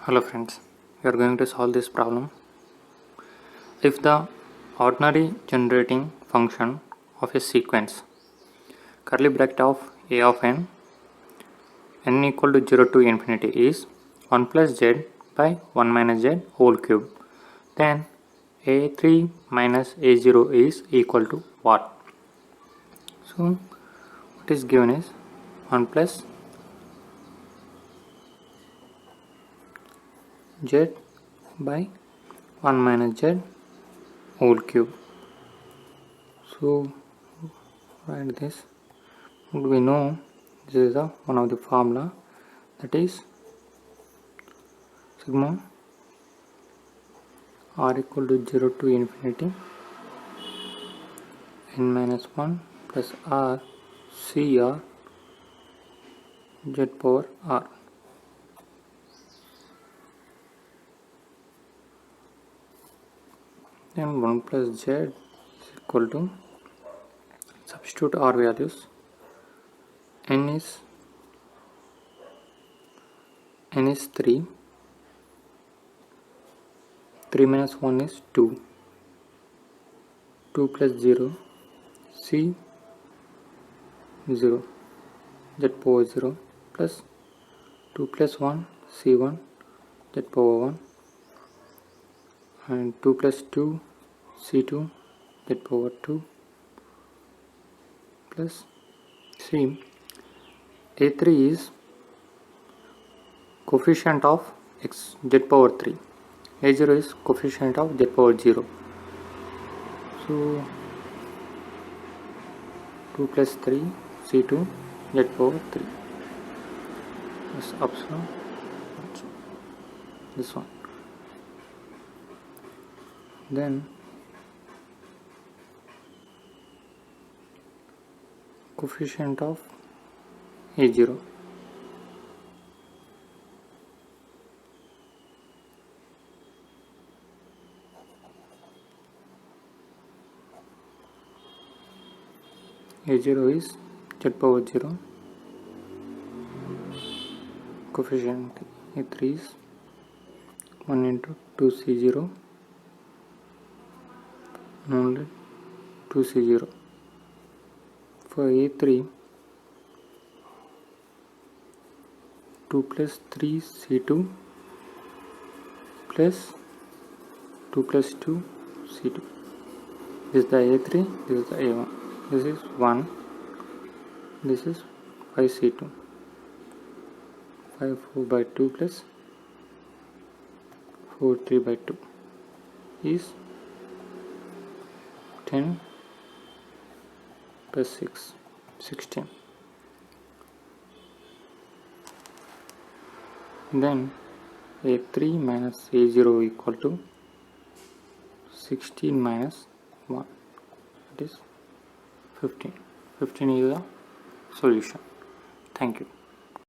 Hello friends, we are going to solve this problem. If the ordinary generating function of a sequence curly bracket of a of n equal to 0 to infinity is 1 plus z by 1 minus z whole cube, then a3 minus a0 is equal to what? So what is given is 1 plus z by 1 minus z whole cube. So write this. We know this is one of the formula, that is sigma r equal to 0 to infinity n minus 1 plus r c r z power r. Then 1 plus z is equal to, substitute r values, n is 3, 3 minus 1 is 2, 2 plus 0 c 0 z power 0 plus 2 plus 1 c1 z power 1 and 2 plus 2 c2 z power 2 plus c. a3 is coefficient of x z power 3, a0 is coefficient of z power 0. So 2 plus 3 c2 z power 3 is option, this one. Then coefficient of a0, a0 is z power 0, coefficient a3 is 1 into 2c0 only 2c0. For a3, 2 plus 3 c2 plus 2 plus 2 c2. This is the a3, this is the a1, this is 1, this is 5 c2, 5 4 by 2 plus 4 3 by 2 is 10 plus 6 16. Then a3 minus a0 equal to 16 minus 1, that is 15. 15 is the solution. Thank you.